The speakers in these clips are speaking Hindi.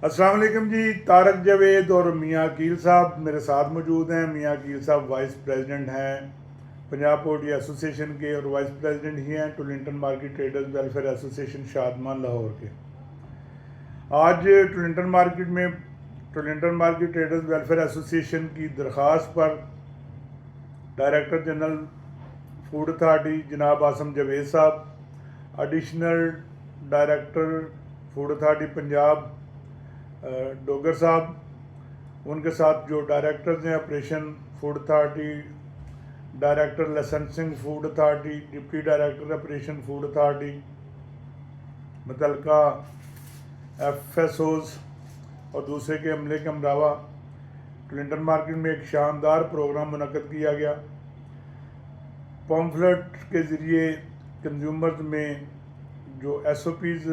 अस्सलाम वालेकुम जी। तारक जावेद और मियाँ अकील साहब मेरे साथ मौजूद हैं। मियाँ अकील साहब वाइस प्रेसिडेंट हैं पंजाब पोल्ट्री एसोसिएशन के और वाइस प्रेसिडेंट ही हैं Tollinton market traders welfare association Shadman Lahore के। आज Tollinton market traders welfare association की दरख्वास्त पर डायरेक्टर जनरल फूड अथॉरिटी जनाब आसम जावेद साहब, additional director food authority Punjab Dogar साहब, उनके साथ जो डायरेक्टर्स हैं operation food authority, director licensing food authority, deputy director operation food authority, मुतलका एफएसओज और दूसरे के अमले के अमरावा टुलिंटन मार्केट में एक शानदार प्रोग्राम मुनक़द किया गया। पम्फलेट के ज़रिए कंज्यूमर्स में जो एसओपीज़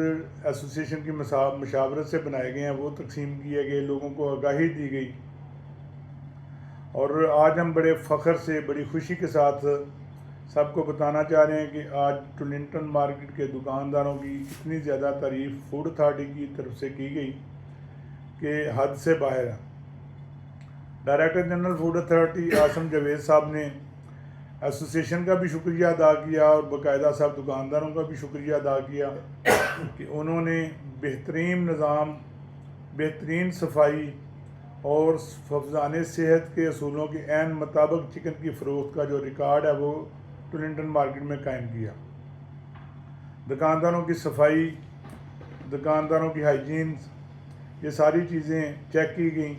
एसोसिएशन की मशावरत से बनाए गए हैं वो तकसीम किए गए, लोगों को आगाही दी गई। और आज हम बड़े फ़ख्र से, बड़ी खुशी के साथ सबको बताना चाह रहे हैं कि आज टुलिंटन मार्केट के दुकानदारों की इतनी ज़्यादा तारीफ़ फूड अथॉरिटी की तरफ से की गई कि हद से बाहर है। Director general food authority Asim Javed साहब ने एसोसिएशन का भी शुक्रिया अदा किया और बाकायदा सब दुकानदारों का भी शुक्रिया अदा किया कि उन्होंने बेहतरीन निज़ाम, बेहतरीन सफाई और हफ्ज़ाने सेहत के असूलों के ऐन मुताबिक चिकन की फ़रोख्त का जो रिकॉर्ड है वो टुलिंटन मार्केट में कायम किया। दुकानदारों की सफाई, दुकानदारों की हाइजीन, ये सारी चीज़ें चेक की गई।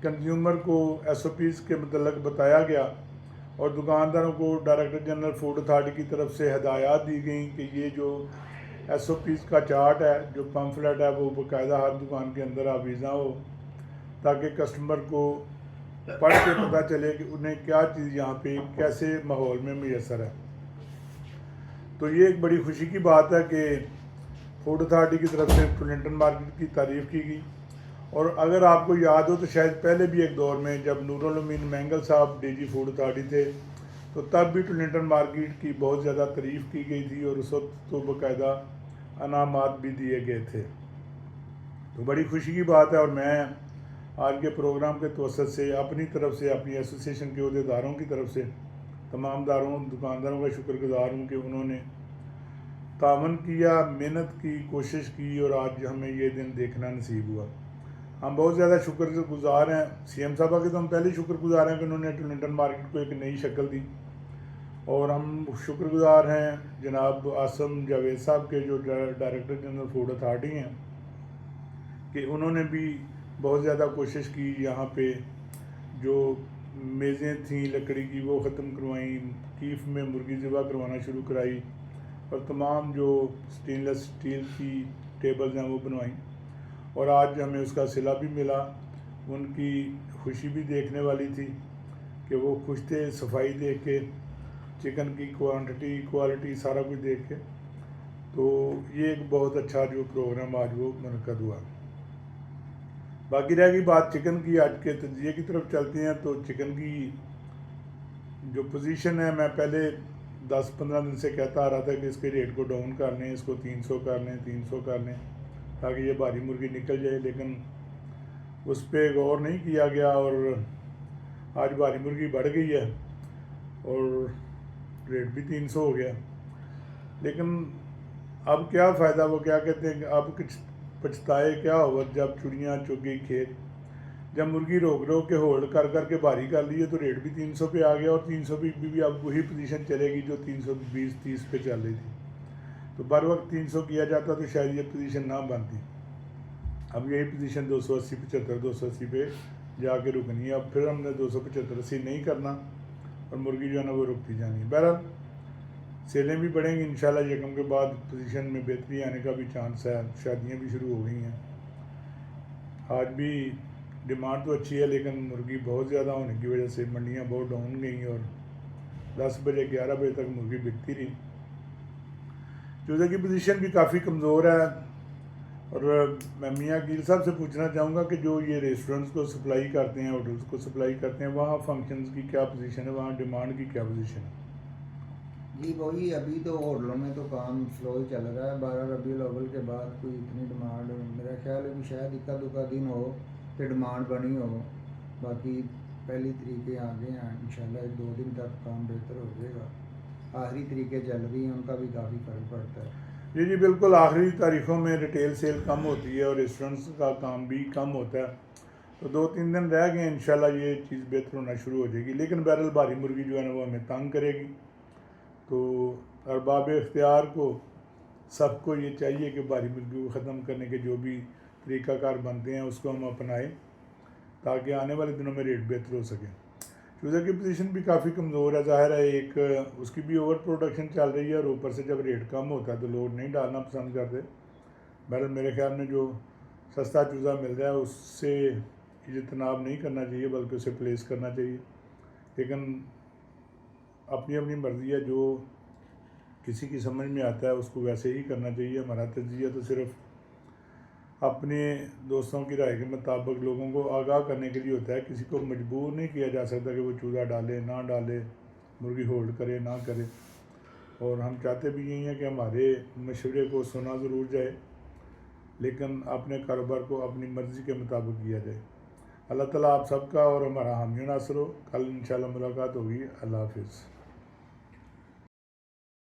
कंज्यूमर को एसओपीज़ के मतलब बताया गया और दुकानदारों को डायरेक्टर जनरल फूड अथॉरिटी की तरफ से हिदायत दी गई कि ये जो एसओपीज़ का चार्ट है, जो पम्फलेट है, वो बाकायदा हर दुकान के अंदर आवीज़ा हो ताकि कस्टमर को पढ़ के पता चले कि उन्हें क्या चीज़ यहाँ पे कैसे माहौल में मैसर है। तो ये एक बड़ी खुशी की बात है कि फूड अथॉरिटी की तरफ से टुलिंटन मार्केट की तारीफ़ की गई। और अगर आपको याद हो तो शायद पहले भी एक दौर में जब नूरुल अमीन मैंगल साहब डीजी फूड अथॉरिटी थे तो तब भी टुलिंटन मार्केट की बहुत ज़्यादा तारीफ़ की गई थी और उस वक्त तो बाकायदा अनामात भी दिए गए थे। तो बड़ी खुशी की बात है और मैं आज के प्रोग्राम के तवसत से अपनी तरफ से, अपनी एसोसिएशन के अहदेदारों की तरफ से तमाम दुकानदारों का शुक्रगुजार हूँ कि उन्होंने तावन किया, मेहनत की, कोशिश की और आज हमें ये दिन देखना नसीब हुआ। हम बहुत ज़्यादा शुक्रगुजार हैं सीएम साहबा के, तो हम पहले शुक्रगुजार हैं कि उन्होंने टुलिंटन मार्केट को एक नई शक्ल दी। और हम शुक्रगुजार हैं जनाब आसम जावेद साहब के जो डायरेक्टर जनरल फूड अथॉरिटी हैं कि उन्होंने भी बहुत ज़्यादा कोशिश की। यहाँ पे जो मेज़ें थीं लकड़ी की वो ख़त्म करवाई, कीफ में मुर्गी ज़िबा करवाना शुरू कराई और तमाम जो स्टेनलेस स्टील की टेबल्स हैं वो बनवाई। और आज हमें उसका सिला भी मिला। उनकी खुशी भी देखने वाली थी कि वो खुश थे सफाई देख के, चिकन की क्वांटिटी, क्वालिटी सारा कुछ देख के। तो ये एक बहुत अच्छा जो प्रोग्राम आज वो मुनक़द हुआ। बाकी रह गई बात चिकन की, आज के तजिए की तरफ चलते हैं। तो चिकन की जो पोजीशन है, मैं पहले 10-15 दिन से कहता आ रहा था कि इसके रेट को डाउन कर लें, इसको 300 कर लें, 300 कर लें ताकि ये भारी मुर्गी निकल जाए, लेकिन उस पर गौर नहीं किया गया और आज भारी मुर्गी बढ़ गई है और रेट भी 300 हो गया। लेकिन अब क्या फ़ायदा, वो क्या कहते हैं कि अब कुछ पछताए क्या होगा जब चुड़ियाँ चुग गई खेत। जब मुर्गी रोक के होल्ड कर के भारी कर ली है तो रेट भी 300 पे आ गया और 300 भी अब वही पोजीशन चलेगी जो 320-30 पे चल रही थी। तो बर वक्त 300 किया जाता तो शायद ये पोजीशन ना बनती। अब यही पोजीशन 280-75-280 पे जाके रुकनी है। अब फिर हमने 275-80 नहीं करना और मुर्गी जो है ना वो रुकती जानी है। बहरहाल सेलें भी बढ़ेंगी इंशाल्लाह। यकम के बाद पोजीशन में बेहतरी आने का भी चांस है। शादियाँ भी शुरू हो गई हैं। आज भी डिमांड तो अच्छी है लेकिन मुर्गी बहुत ज़्यादा होने की वजह से मंडियाँ बहुत डाउन गई और 10 बजे 11 बजे तक मुर्गी बिकती रही। चूज़े की पोजीशन भी काफ़ी कमज़ोर है। और मैं मियाँ अकील साहब से पूछना चाहूँगा कि जो ये रेस्टोरेंट्स को सप्लाई करते हैं, होटल्स को सप्लाई करते हैं, वहाँ फंक्शंस की क्या पोजीशन है, वहाँ डिमांड की क्या पोजीशन है? जी वही, अभी तो होटलों में तो काम स्लो ही चल रहा है। 12 रबीउल अव्वल के बाद कोई इतनी डिमांड, मेरा ख्याल है कि शायद इक्का दुक्का दिन हो कि डिमांड बनी हो। बाकी पहली तरीके आगे हैं, इंशाल्लाह 1-2 दिन तक काम बेहतर हो जाएगा। आखिरी तरीके चल रही हैं, उनका भी काफ़ी फ़र्क पड़ता है। जी जी बिल्कुल, आखिरी तारीखों में रिटेल सेल कम होती है और रेस्टोरेंट्स का काम भी कम होता है। तो 2-3 दिन रह गए, इंशाल्लाह ये चीज़ बेहतर होना शुरू हो जाएगी। लेकिन बहरहाल भारी मुर्गी जो है ना वो हमें तंग करेगी। तो अरबाब इख्तियार को सबको ये चाहिए कि भारी मुर्गी को ख़त्म करने के जो भी तरीक़ाकार बनते हैं उसको हम अपनाएं, ताकि आने वाले दिनों में रेट बेहतर हो सके। चूज़े की पोजीशन भी काफ़ी कमज़ोर है, ज़ाहिर है एक उसकी भी ओवर प्रोडक्शन चल रही है और ऊपर से जब रेट कम होता है तो लोग नहीं डालना पसंद करते। बहरहाल मेरे ख्याल में जो सस्ता चूज़ा मिल रहा है उससे इज्तनाब नहीं करना चाहिए, बल्कि उसे प्लेस करना चाहिए। लेकिन अपनी अपनी मर्ज़ी है, जो किसी की समझ में आता है उसको वैसे ही करना चाहिए। हमारा तज्ज़िया तो सिर्फ़ अपने दोस्तों की राय के मुताबिक लोगों को आगाह करने के लिए होता है। किसी को मजबूर नहीं किया जा सकता कि वो चूज़ा डाले ना डाले, मुर्गी होल्ड करे ना करे। और हम चाहते भी यही हैं कि हमारे मशवरे को सुना ज़रूर जाए, लेकिन अपने कारोबार को अपनी मर्ज़ी के मुताबिक किया जाए। अल्लाह ताला आप सबका और हमारा हामी नासर हो। कल इंशाल्लाह मुलाकात होगी। अल्लाह हाफिज़।